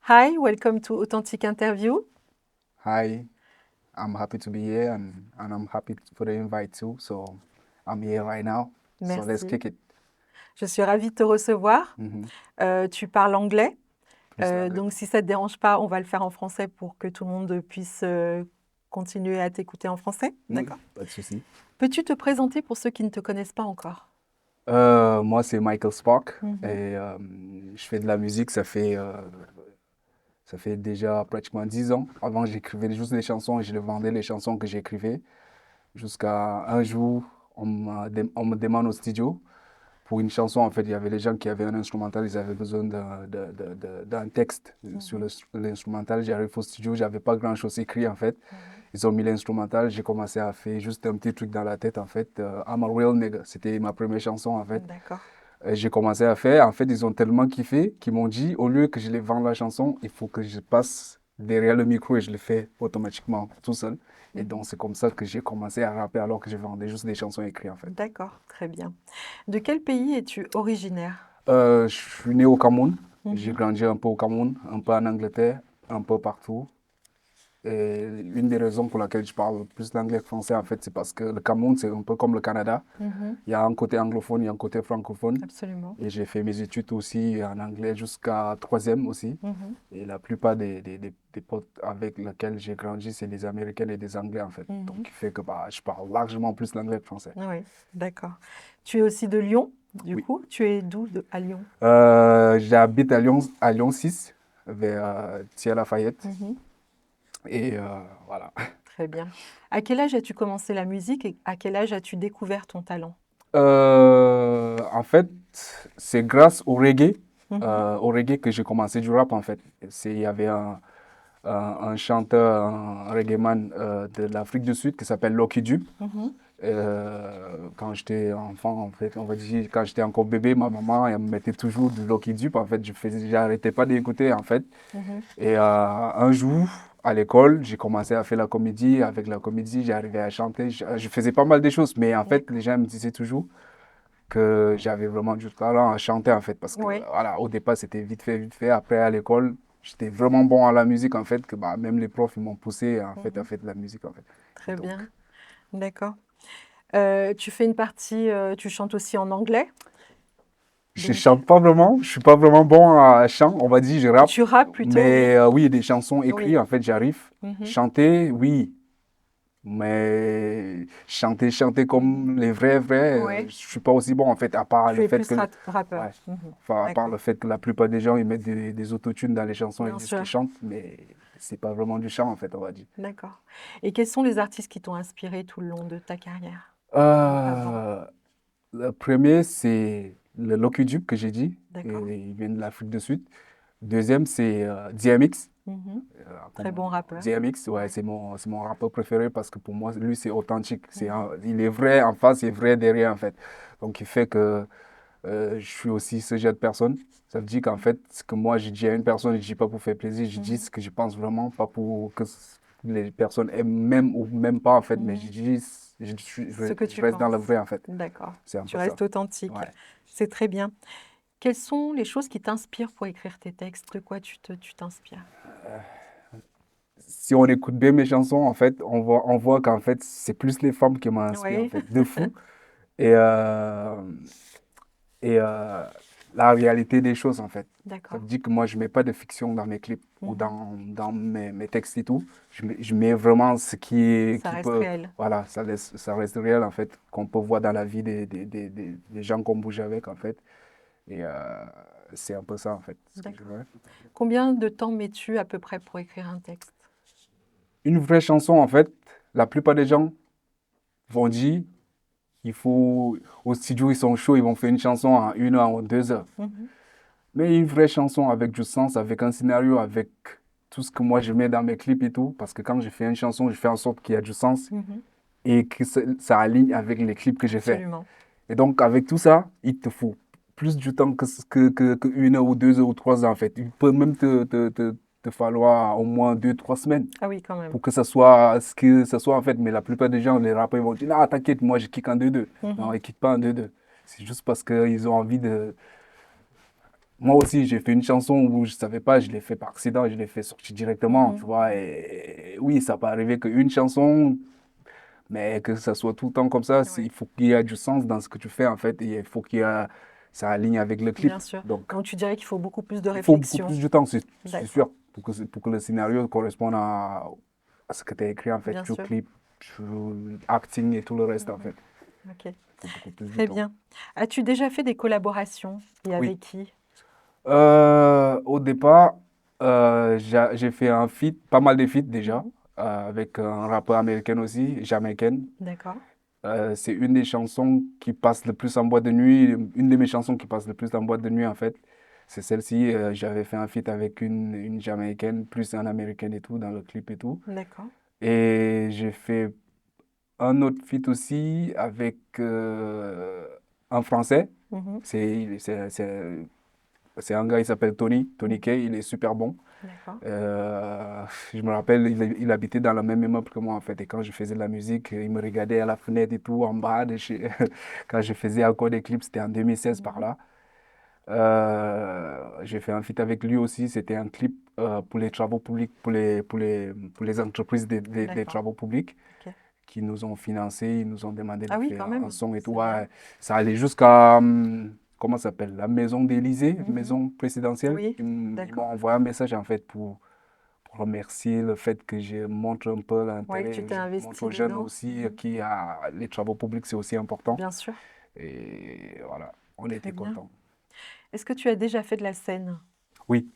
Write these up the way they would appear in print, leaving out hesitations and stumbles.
Hi, welcome to Authentic Interview. Hi, I'm happy to be here and I'm happy for the invite too. So I'm here right now. So let's Merci. kick it. Je suis ravie de te recevoir. Mhm. Tu parles anglais. Plus l'anglais. Donc, si ça ne te dérange pas, on va le faire en français pour que tout le monde puisse continuer à t'écouter en français. Oui, D'accord. pas de souci. Peux-tu te présenter pour ceux qui ne te connaissent pas encore? Moi, c'est Michael Spark Mhm. et je fais de la musique, ça fait déjà pratiquement 10 ans. Avant, j'écrivais juste des chansons et je les vendais les chansons que j'écrivais. Jusqu'à un jour, on me demande au studio. Pour une chanson, en fait, il y avait des gens qui avaient un instrumental, ils avaient besoin d'un texte sur l'instrumental. J'arrive au studio, j'avais pas grand-chose écrit, en fait. Ils ont mis l'instrumental, j'ai commencé à faire juste un petit truc dans la tête, en fait. I'm a real nigga, c'était ma première chanson, en fait. D'accord. Et j'ai commencé à faire, en fait, ils ont tellement kiffé qu'ils m'ont dit, au lieu que je les vende la chanson, il faut que je passe derrière le micro et je le fais automatiquement, tout seul. Et donc, c'est comme ça que j'ai commencé à rapper alors que je vendais juste des chansons écrites, en fait. D'accord, très bien. De quel pays es-tu originaire? Je suis né au Cameroun. J'ai Mhm. grandi un peu au Cameroun, un peu en Angleterre, un peu partout. Et une des raisons pour laquelle je parle plus l'anglais que le français, en fait, c'est parce que le Cameroun, c'est un peu comme le Canada. Mhm. Il y a un côté anglophone, il y a un côté francophone. Absolument. Et j'ai fait mes études aussi en anglais jusqu'à troisième aussi. Mhm. Et la plupart des potes avec lesquels j'ai grandi, c'est des Américains et des Anglais, en fait. Donc, Mhm. il fait que bah, je parle largement plus l'anglais que le français. Oui, d'accord. Tu es aussi de Lyon, du Oui. coup. Tu es d'où à Lyon? J'habite à Lyon 6, vers Thiers-Lafayette. Mhm. Et voilà. Très bien. À quel âge as-tu commencé la musique et à quel âge as-tu découvert ton talent? En fait, c'est grâce Mhm. au reggae que j'ai commencé du rap, en fait. Il y avait un chanteur, un reggaeman de l'Afrique du Sud qui s'appelle Lucky Dube. Mhm. Quand j'étais enfant, en fait, on va dire, quand j'étais encore bébé, ma maman, elle me mettait toujours du Lucky Dube. En fait, j'arrêtais pas d'écouter, en fait. Mhm. Et un jour, à l'école, j'ai commencé à faire la comédie. Avec la comédie, j'arrivais à chanter. Je faisais pas mal de choses, mais en fait, les D'accord. gens me disaient toujours que j'avais vraiment du talent à chanter, en fait. Parce que, Oui. voilà, au départ, c'était vite fait, vite fait. Après, à l'école, j'étais vraiment bon à la musique, en fait, que bah, même les profs, ils m'ont poussé, en fait, à Mhm. faire de la musique, en fait. Et Très donc, bien. D'accord. Tu fais une partie, tu chantes aussi en anglais. je Donc, chante pas vraiment, je suis pas vraiment bon à chant, on va dire, je rappe. tu rappes plutôt, oui. Mais oui, des chansons écrites, Oui. en fait, j'arrive. Mhm. Chanter, oui. Mais chanter comme les vrais, Oui. je suis pas aussi bon en fait, à part Tu le es fait plus que, rappeur. ouais, Mhm. enfin, à part D'accord. le fait que la plupart des gens ils mettent des autotunes dans les chansons et Bien disent qu'ils sûr. chantent, mais c'est pas vraiment du chant en fait, on va dire. D'accord. Et quels sont les artistes qui t'ont inspiré tout le long de ta carrière ou avant? Euh, le premier, c'est le Lucky Dube que j'ai dit, D'accord. et il vient de l'Afrique du Sud. Deuxième, c'est DMX. Mhm. Comme Très bon rappeur. DMX, ouais, Ouais. c'est mon rappeur préféré parce que pour moi, lui, c'est authentique. Mhm. Il est vrai en face et vrai derrière, en fait. Donc, il fait que je suis aussi ce genre de personne. Ça veut dire qu'en fait, ce que moi, je dis à une personne, je ne dis pas pour faire plaisir, je dis Mhm. ce que je pense vraiment, pas pour que les personnes aiment même ou même pas, en fait, mais je Mhm. dis, Ce que je tu reste dans le penses. vrai, en fait. D'accord. C'est un Tu peu ça. restes authentique. Ouais. C'est très bien. Quelles sont les choses qui t'inspirent pour écrire tes textes? De quoi tu t'inspires? Si on écoute bien mes chansons, en fait, on voit qu'en fait, c'est plus les femmes qui m'inspirent, en Oui. fait, de fou. Et, et la réalité des choses, en fait. Ça D'accord. veut dire que moi, je ne mets pas de fiction dans mes clips ou Mhm. dans mes textes et tout. Je mets vraiment ce Ça qui reste peut. réel. Voilà, ça reste réel, en fait, qu'on peut voir dans la vie des gens qu'on bouge avec, en fait. Et c'est un peu ça, en fait, ce que je D'accord. veux. Combien de temps mets-tu à peu près pour écrire un texte? Une vraie chanson, en fait, la plupart des gens vont dire, il faut, au studio, ils sont chauds, ils vont faire une chanson en 1 heure ou 2 heures. Mhm. Mais une vraie chanson avec du sens, avec un scénario, avec tout ce que moi je mets dans mes clips et tout, parce que quand je fais une chanson, je fais en sorte qu'il y a du sens Mhm. et que ça aligne avec les clips que j'ai fait. Absolument. Et donc, avec tout ça, il te faut plus du temps que 1 heure ou 2 heures ou 3 heures, en fait. Il peut même te falloir au moins 2, 3 semaines Ah oui, quand même. pour que ça soit ce que ça soit, en fait. Mais la plupart des gens, les rappeurs, ils vont dire, non, t'inquiète, moi, je kick en 2-2. Non, Mhm. ils kickent pas en 2-2. C'est juste parce qu'ils ont envie moi aussi, j'ai fait une chanson où je savais pas, je l'ai fait par accident, je l'ai fait sortir directement, tu Mhm. vois. Et oui, ça peut arriver qu'une chanson, mais que ça soit tout le temps comme ça, Ouais, il faut qu'il y ait du sens dans ce que tu fais, en fait, et il faut ça aligne avec le bien clip. sûr. Donc, Donc tu dirais qu'il faut beaucoup plus de il faut beaucoup réflexion. plus de temps, c'est D'accord. sûr, pour que le scénario corresponde à ce que tu as écrit, en fait, Bien du sûr. clip, du acting et tout le reste, en Mhm. fait. Ok. Il faut beaucoup plus de Très temps. bien. As-tu déjà fait des collaborations et Oui. avec qui? Au départ, j'ai fait un feat, pas mal de feats déjà, Mhm. avec un rappeur américain aussi, jamaïcaine. D'accord. C'est une des chansons qui passe le plus en boîte de nuit, une de mes chansons qui passe le plus en boîte de nuit en fait. C'est celle-ci. J'avais fait un feat avec une jamaïcaine, plus un américain et tout, dans le clip et tout. D'accord. Et j'ai fait un autre feat aussi avec un Français. Mhm. C'est, c'est, c'est, c'est un gars, il s'appelle Tony, Tony Mhm. Kay, il est super bon. D'accord. Je me rappelle, il habitait dans le même immeuble que moi, en fait. Et quand je faisais de la musique, il me regardait à la fenêtre et tout, en bas. Quand je faisais encore des clips, c'était en 2016 par Mhm. là. J'ai fait un feat avec lui aussi. C'était un clip pour les travaux publics, pour les entreprises des D'accord. travaux publics Ok. qui nous ont financé, ils nous ont demandé de Ah oui, quand faire un même. son et tout. C'est bien. Ouais, ça allait jusqu'à, comment ça s'appelle, la maison d'Élysée, Mhm. maison présidentielle. Oui, Ils m'ont d'accord. envoyé un message en fait pour remercier le fait que je montre un peu Oui, tu l'intérêt, t'es je montre investi aux jeunes dedans. aussi Mhm. qui a les travaux publics, c'est aussi important. Bien sûr. Et voilà, on Très était bien. contents. Est-ce que tu as déjà fait de la scène? Oui,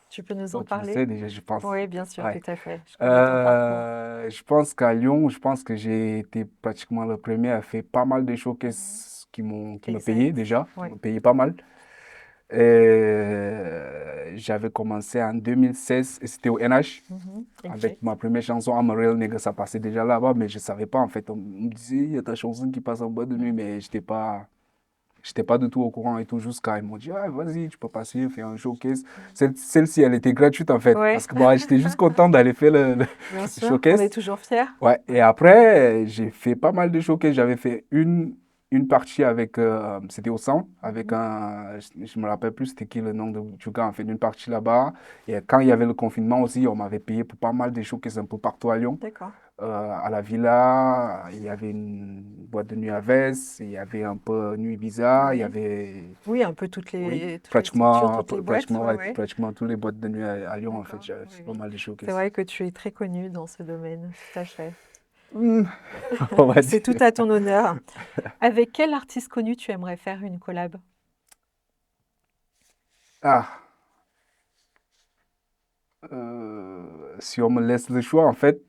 Tu peux nous toi en tu le parler? sais déjà, je pense. Oui, bien sûr, tout Ouais. à fait. Je connais ton parcours. Je pense qu'à Lyon, je pense que j'ai été pratiquement le premier à faire pas mal de Mhm. showcases qui me payaient Exact. déjà, qui Oui. me payaient pas mal. J'avais commencé en 2016 et c'était au NH Mhm. avec ma Exact. première chanson I'm a Real Nigga, ça passait déjà là-bas, mais je savais pas en fait. On me disait, il y a ta chanson qui passe en boîte de nuit, Mhm. mais j'étais pas du tout au courant et tout, jusqu'à ils m'ont dit, ah, vas-y, tu peux passer, faire un showcase. Celle-ci, elle était gratuite en fait, Oui, parce que moi, j'étais juste content d'aller faire bien le sûr. On est showcase. toujours fiers. Ouais, et après, j'ai fait pas mal de showcases. J'avais fait une partie avec, c'était au centre, avec Mhm. je me rappelle plus c'était qui le nom du gars, en fait, une partie là-bas. Et quand il y avait le confinement aussi, on m'avait payé pour pas mal de showcases un peu partout à Lyon. D'accord. À la Villa, il y avait une boîte de nuit à Vès, il y avait un peu Nuit Bizarre, il y Oui. avait, Oui, un peu oui, toutes les structures, pratiquement, toutes les boîtes. Oui, ouais, oui. pratiquement tous les boîtes de nuit à Lyon, en fait, D'accord. j'avais Oui, fait pas oui. mal de C'est showcases. vrai que tu es très connu dans ce domaine, tout à fait. Hmm, on va C'est dire. tout à ton honneur. Avec quel artiste connu tu aimerais faire une collab? Ah. Si on me laisse le choix, en fait,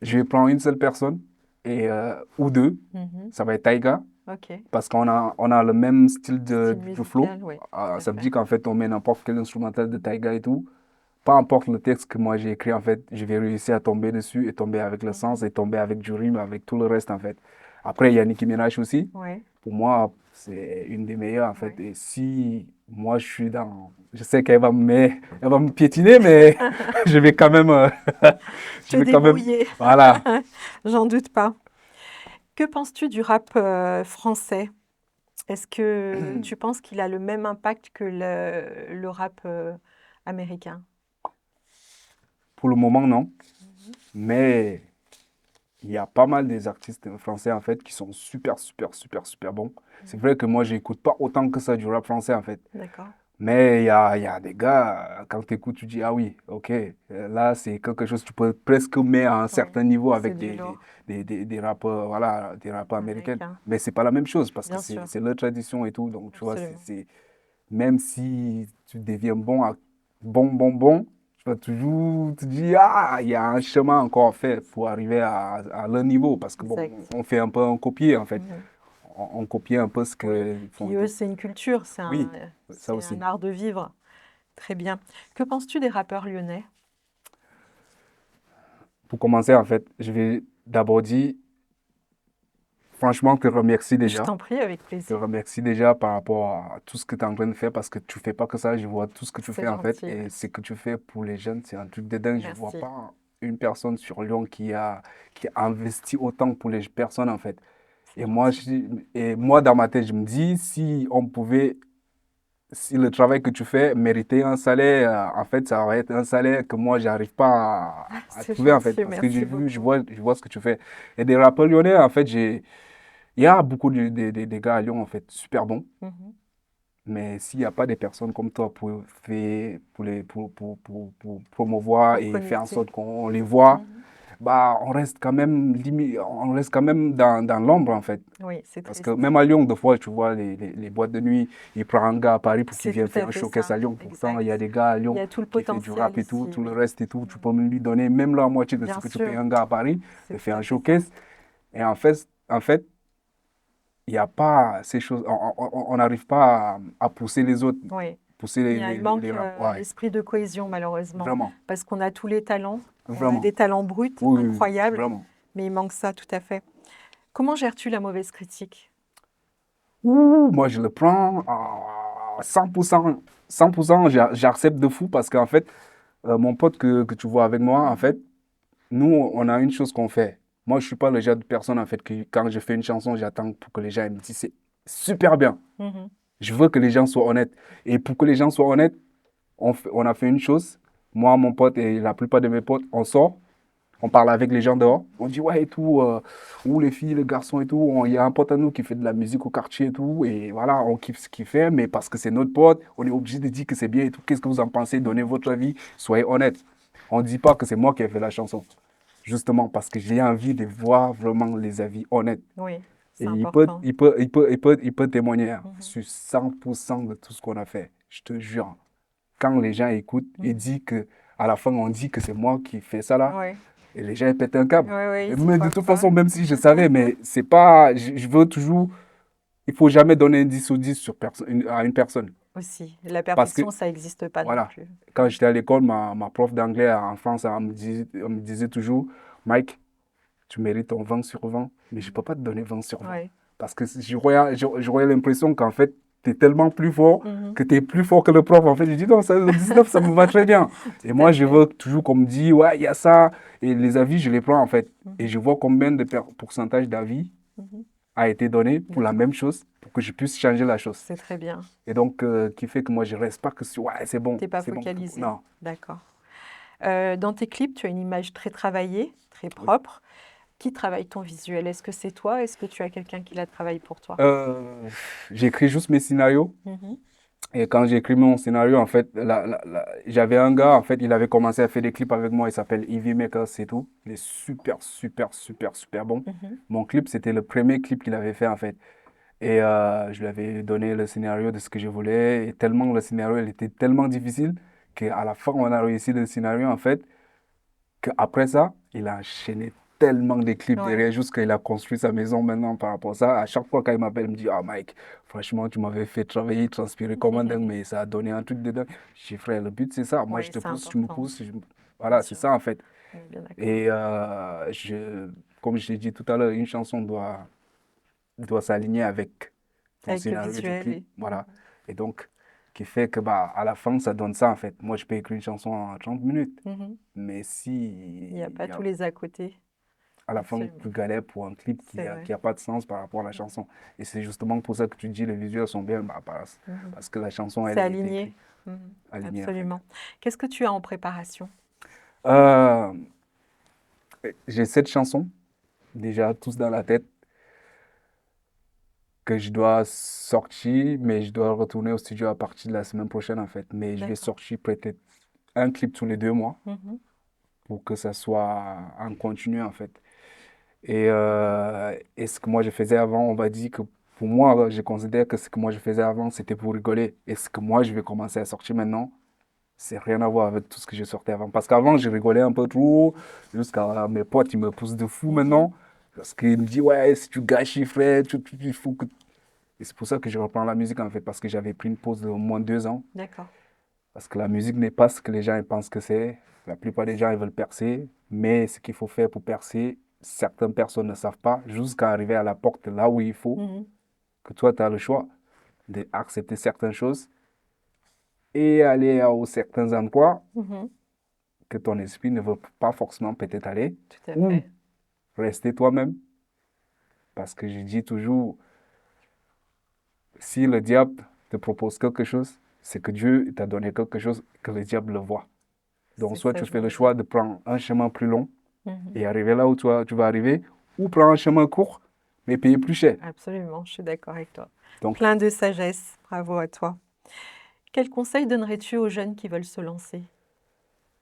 je vais prendre une seule personne ou deux. Mhm. Ça va être Taiga Ok. parce qu'on a le même style Style du flow. musical, oui, tout à Ça veut fait. dire qu'en fait, on met n'importe quel instrumental de Mhm. Taiga et tout. Peu importe le texte que moi j'ai écrit, en fait, je vais réussir à tomber dessus et tomber avec le sens Mhm. et tomber avec du rythme, avec tout le reste, en fait. Après, il y a Nicki Minaj aussi. Ouais, Pour moi, c'est une des meilleures, en fait. ouais. Et si moi, je suis dans... Je sais elle va me piétiner, mais je vais quand même... je Te vais quand même... débrouiller, Voilà. j'en doute pas. Que penses-tu du rap français? Est-ce que tu penses qu'il a le même impact que le rap américain? Pour le moment, non. Mhm. Mais il y a pas mal des artistes français, en fait, qui sont super, super, super, super bons. C'est Mhm. vrai que moi, j'écoute pas autant que ça du rap français, en fait. D'accord. Mais il y a des gars, quand tu écoutes, tu dis, ah oui, ok, là, c'est quelque chose que tu peux presque mettre à un Oui, certain niveau c'est avec du des, des, lourd des, des, des rappeurs, voilà, des rappeurs américains. américain. Mais c'est pas la même chose parce que Bien c'est sûr, c'est leur tradition et tout. Donc, tu vois, absolument. même si tu deviens bon, tu vas toujours te dire, ah, il y a un chemin encore à faire pour arriver à leur niveau parce que bon, Exact. on fait un peu un copier en fait. Mhm. On copie un peu ce Oui. qu'ils font Puis et eux, tout. c'est une culture, Oui, ça c'est un aussi. art de vivre. Très bien. Que penses-tu des rappeurs lyonnais? Pour commencer, en fait, je vais d'abord dire, franchement, te remercie Je déjà. t'en prie, avec Te plaisir. remercie déjà par rapport à tout ce que tu es en train de faire parce que tu fais pas que ça. Je vois tout ce que tu C'est fais, en fait. gentil, Et ce merci. que tu fais pour les jeunes, c'est un truc de dingue. Je vois Merci. pas une personne sur Lyon qui a investi autant pour les personnes, en fait. C'est Et moi, gentil. dans ma tête, je me dis, si on pouvait si le travail que tu fais méritait un salaire, en fait, ça va être un salaire que moi, j'arrive pas à C'est trouver, en fait, gentil, parce que j'ai merci vu, beaucoup. je vois ce que tu fais. Et des rappeurs lyonnais, en fait, il y a beaucoup de gars à Lyon, en fait, super bons. Mhm. Mais s'il n'y a pas des personnes comme toi pour promouvoir Pour et faire en connecter. sorte qu'on les voit, Mhm. bah, on reste quand même dans l'ombre, en fait. Oui, c'est Parce que triste. même à Lyon, des fois, tu vois les boîtes de nuit, ils prennent un gars à Paris pour qu'il C'est vienne tout faire à un fait showcase ça, à Lyon. Pourtant, il y a exact. des gars à Il y Lyon a tout le qui font du potentiel rap et tout, ici, tout le oui. reste et tout. Mm. Tu peux même lui donner même la moitié de ce Bien que tu payes sûr, un gars à Paris c'est de tout faire à un fait ça. showcase. Et en fait, il n'y a pas ces choses. On n'arrive pas à pousser les autres, Oui. pousser Il les manque rap. Ouais, l'esprit de cohésion, malheureusement, vraiment, parce qu'on a tous les talents, on a vraiment. des talents bruts Oui, oui, oui, incroyables, vraiment. mais il manque ça tout à fait. Comment gères-tu la mauvaise critique? Ouh, moi, je le prends à 100%. 100%, j'accepte de fou parce qu'en fait, mon pote que tu vois avec moi, en Mhm. fait, nous, on a une chose qu'on fait. Moi, je suis pas le genre de personne, en fait, que quand je fais une chanson, j'attends pour que les gens me disent c'est super bien. Mhm. Je veux que les gens soient honnêtes. Et pour que les gens soient honnêtes, on a fait une chose. Moi, mon pote et la plupart de mes potes, on sort, on parle avec les gens dehors. On dit ouais et tout, ou les filles, les garçons et tout. Il y a un pote à nous qui fait de la musique au quartier et tout. Et voilà, on kiffe ce qu'il fait, mais parce que c'est notre pote, on est obligé de dire que c'est bien et tout. Qu'est-ce que vous en pensez? Donnez votre avis, soyez honnête. On ne dit pas que c'est moi qui ai fait la chanson. Justement, parce que j'ai envie de voir vraiment les avis honnêtes. Oui, Et c'est important. il peut témoigner hein, Mhm. sur 100% de tout ce qu'on a fait. Je te jure. Quand les gens écoutent et Mhm. disent que, à la fin, on dit que c'est moi qui fais ça là, Oui, et les gens ils pètent un oui, câble. oui, ils y Mais de croient toute pas. façon, même si je savais, mais c'est pas, je veux toujours, il faut jamais donner un 10 sur 10 à une personne. Aussi, la Parce que, perfection, ça n'existe pas non voilà, plus. quand j'étais à l'école, ma prof d'anglais en France, elle me disait toujours, Mike, tu mérites ton 20 sur 20, mais je ne peux pas te donner 20 sur 20. Oui. Parce que j'aurais l'impression qu'en fait, tu es tellement plus fort Mhm. que tu es plus fort que le prof. En fait, je dis non, ça, le 19, ça me va très bien. Et Tout moi, à je fait. veux toujours qu'on me dise, ouais, il y a ça. Et les avis, je les prends en fait. Et Mhm. je vois combien de pourcentage d'avis Mhm. a été donné pour la D'accord, même chose, pour que je puisse changer la chose. c'est très bien. Et donc, qui fait que moi, je reste pas que sur, ouais, c'est bon, T'es pas c'est bon. focalisé. Non. D'accord. Dans tes clips, tu as une image très travaillée, très Oui. propre. Qui travaille ton visuel? Est-ce que c'est toi? Est-ce que tu as quelqu'un qui la travaille pour toi? Euh, J'écris juste mes scénarios. Mhm. Et quand j'ai écrit mon scénario, en fait, j'avais un gars, en fait, il avait commencé à faire des clips avec moi, il s'appelle Ivy Makers, c'est tout. Il est super, super, super, super bon. Mhm. Mon clip, c'était le premier clip qu'il avait fait, en fait. Et je lui avais donné le scénario de ce que je voulais. Et tellement le scénario, il était tellement difficile qu'à la fin, on a réussi le scénario, en fait, qu'après ça, il a enchaîné tellement de clips Ouais. derrière, jusqu'à il a construit sa maison maintenant par rapport à ça. À chaque fois qu'il m'appelle, il me dit, ah Mike, franchement, tu m'avais fait travailler, transpirer comme un dingue, mais ça a donné un truc dedans. Je dis, frère, le but, c'est ça. Moi, je Oui, te c'est pousse, tu me important, pousses. bien Voilà, c'est sûr. ça, en fait. On est bien d'accord. Et comme je t'ai dit tout à l'heure, une chanson doit s'aligner avec ton Avec le scénario du visuel. clip. Voilà. Et donc, qui fait que, bah, à la fin, ça donne ça, en fait. Moi, je peux écrire une chanson en 30 minutes. Mhm. Mais Il n'y a si pas y a tous les à côté. à la fin, Absolument. tu galères pour un clip C'est vrai. qui a pas de sens par rapport à la Mhm. chanson. Et c'est justement pour ça que tu dis les visuels sont bien, bah, Mhm. parce que la chanson, elle C'est a été aligné. écrite, Mhm. alignée, en fait. Absolument. Qu'est-ce que tu as en préparation? Euh, j'ai 7 chansons, déjà, tous dans la tête, que je dois sortir, mais je dois retourner au studio à partir de la semaine prochaine, en fait. Mais je vais D'accord. sortir peut-être un clip tous les 2 mois Mhm. pour que ça soit en continu, en fait. Et ce que moi je faisais avant, on va dire que pour moi, je considère que ce que moi je faisais avant, c'était pour rigoler. Et ce que moi je vais commencer à sortir maintenant, c'est rien à voir avec tout ce que je sortais avant. Parce qu'avant, je rigolais un peu trop, jusqu'à mes potes, ils me poussent de fou Mhm. maintenant. Parce qu'ils me disent, ouais, si tu gâches, frère, il faut que. Et c'est pour ça que je reprends la musique en fait, parce que j'avais pris une pause de au moins 2 ans. D'accord. Parce que la musique n'est pas ce que les gens ils pensent que c'est. La plupart des gens ils veulent percer, mais ce qu'il faut faire pour percer, certaines personnes ne savent pas, jusqu'à arriver à la porte là où il faut, Mhm. que toi tu as le choix d'accepter certaines choses et aller à certains endroits Mhm. que ton esprit ne veut pas forcément peut-être aller, Tout à ou fait. rester toi-même. Parce que je dis toujours, si le diable te propose quelque chose, c'est que Dieu t'a donné quelque chose que le diable le voit. Donc, C'est soit tu sagement fais le dit. choix de prendre un chemin plus long Mhm. et arriver là où tu vas arriver, ou prendre un chemin court, mais payer plus cher. Absolument, je suis d'accord avec toi. Donc, Plein de sagesse, bravo à toi. Quel conseil donnerais-tu aux jeunes qui veulent se lancer?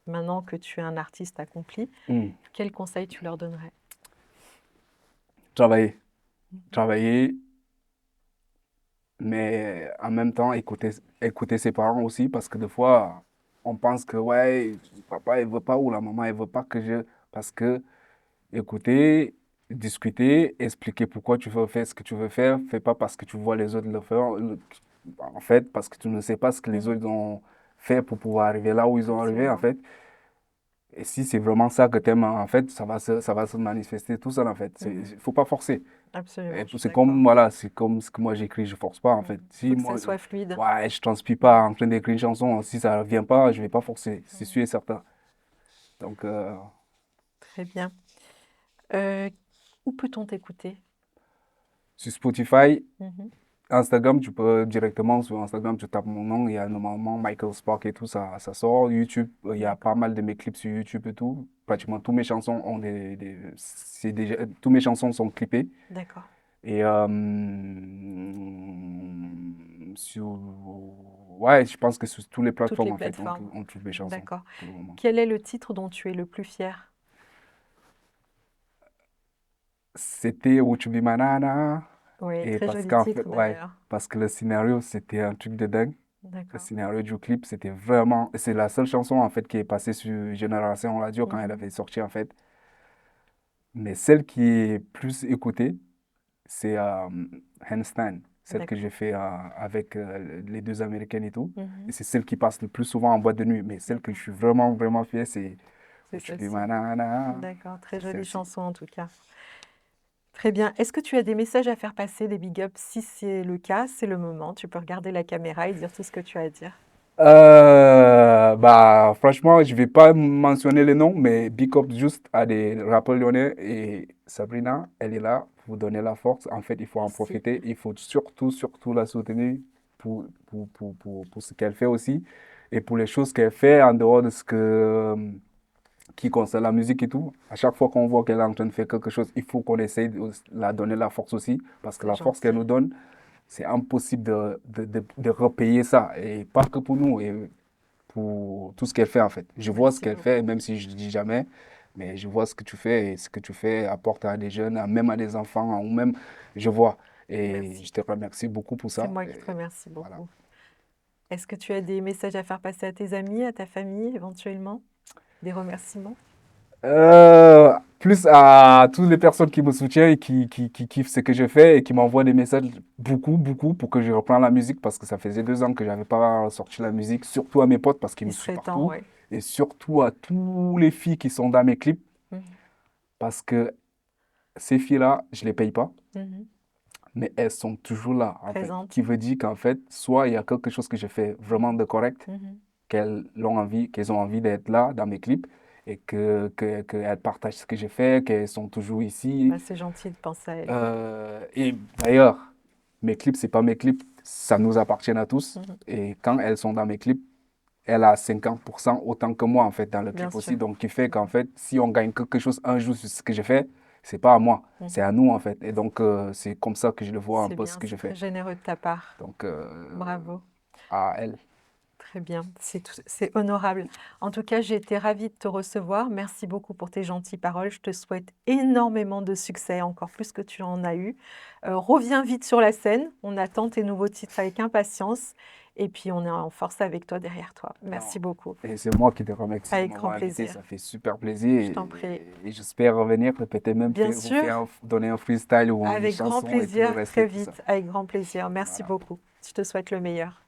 Maintenant que tu es un artiste accompli, quel conseil tu leur donnerais? travailler. Travailler, mais en même temps, écouter ses parents aussi, parce que des fois, on pense que, ouais, papa, il veut pas, ou la maman, il veut pas que je... Parce que écouter, discuter, expliquer pourquoi tu veux faire ce que tu veux faire, fais pas parce que tu vois les autres le faire, en fait, parce que tu ne sais pas ce que les Mhm. autres ont fait pour pouvoir arriver là où ils ont arrivé, en Absolument. fait. Et si c'est vraiment ça que tu aimes, en fait, ça va se manifester tout seul, en fait. Il faut pas forcer. Absolument, je suis C'est d'accord. comme, voilà, c'est comme ce que moi j'écris, je force pas, en fait. Il faut Si que ça moi, soit fluide. ouais, je transpire pas en train d'écrire une chanson, si ça ne vient pas, je vais pas forcer, c'est sûr et certain. Donc, Très bien. Euh, où peut-on t'écouter? sur Spotify, Mhm. Instagram, tu peux directement sur Instagram, tu tapes mon nom, il y a normalement Michael Spark et tout, ça sort. YouTube, il y a pas D'accord. mal de mes clips sur YouTube et tout. Pratiquement tous mes chansons ont tous mes chansons sont clippées. D'accord. Et ouais, je pense que sur toutes les Toutes plateformes, les en fait, plateformes. on trouve mes chansons D'accord. pour le moment. Quel est le titre dont tu es le plus fier? C'était Would You Be My Nana? Oui, Et très parce joli qu'en fait, titre ouais, d'ailleurs. parce que le scénario, c'était un truc de dingue. Le D'accord. scénario du clip, c'était vraiment. C'est la seule chanson, en fait, qui est passée sur Génération Radio quand elle Mhm. avait sorti, en fait. Mais celle qui est plus écoutée, c'est Handstand, celle que D'accord. j'ai fait avec les deux Américaines et tout. Et Mhm. c'est celle qui passe le plus souvent en boîte de nuit. Mais celle que je D'accord. suis vraiment, vraiment fier, c'est C'est Would You Be celle-ci. My Nana? D'accord. Très C'est jolie celle-ci. chanson en tout cas. Très bien. Est-ce que tu as des messages à faire passer, des big ups? Si c'est le cas, c'est le moment. Tu peux regarder la caméra et dire tout ce que tu as à dire. Bah, franchement, je vais pas mentionner les noms, mais big up juste à des rappeurs lyonnais et Sabrina, elle est là pour vous donner la force. En fait, il faut en Merci. profiter. Il faut surtout, surtout la soutenir pour ce qu'elle fait aussi et pour les choses qu'elle fait en dehors de ce qui concerne la musique et tout. À chaque fois qu'on voit qu'elle est en train de faire quelque chose, il faut qu'on essaye de la donner la force aussi parce que C'est la force qu'elle gentil. nous donne, c'est impossible de repayer ça. Et pas que pour nous. Et pour tout ce qu'elle fait en fait. Je vois ce Merci qu'elle fait, beaucoup. même si je ne dis jamais, mais je vois ce que tu fais et ce que tu fais apporte à des jeunes, même à des enfants, ou même, je vois. Et Merci. je te remercie beaucoup pour C'est ça. moi qui te Et remercie voilà. beaucoup. Est-ce que tu as des messages à faire passer à tes amis, à ta famille éventuellement? Des remerciements? Plus à toutes les personnes qui me soutiennent et qui kiffent ce que je fais et qui m'envoient des messages beaucoup, beaucoup pour que je reprenne la musique parce que ça faisait 2 ans que j'avais pas sorti la musique, surtout à mes potes parce qu'ils me Il suivent serait temps, partout ouais. et surtout à tous les filles qui sont dans mes clips Mhm. parce que ces filles-là, je les paye pas. Mhm. Mais elles sont toujours là, en fait. Présente. Qui veut dire qu'en fait, soit il y a quelque chose que j'ai fait vraiment de correct, Mhm. qu'elles ont envie d'être là dans mes clips et qu'elles partagent ce que j'ai fait, qu'elles sont toujours ici. Bah, c'est gentil de penser à elle. Et d'ailleurs, mes clips, c'est pas mes clips, ça nous appartient à tous. Mhm. Et quand elles sont dans mes clips, elle a 50% autant que moi, en fait, dans le Bien clip sûr. aussi. Donc, qui fait qu'en fait, si on gagne quelque chose un jour sur ce que j'ai fait, c'est pas à moi, c'est Mhm. à nous, en fait. Et donc, c'est comme ça que je le vois un C'est peu ce bien, que je c'est très fais. généreux de ta part. Donc, Bravo. à elle. Très bien, c'est honorable. En tout cas, j'ai été ravie de te recevoir. Merci beaucoup pour tes gentilles paroles. Je te souhaite énormément de succès, encore plus que tu en as eu. Reviens vite sur la scène. On attend tes nouveaux titres avec impatience. Et puis, on est en force avec toi, derrière toi. Non. Merci beaucoup. Et c'est moi qui te remercie de Avec grand m'avoir invité, plaisir. ça fait super plaisir. Je t'en prie. Et j'espère revenir, peut-être même Bien vous sûr, faire donner un freestyle ou une avec grand chanson et tout le plaisir, reste et très tout ça. vite, avec grand plaisir. Merci Voilà. beaucoup. Je te souhaite le meilleur.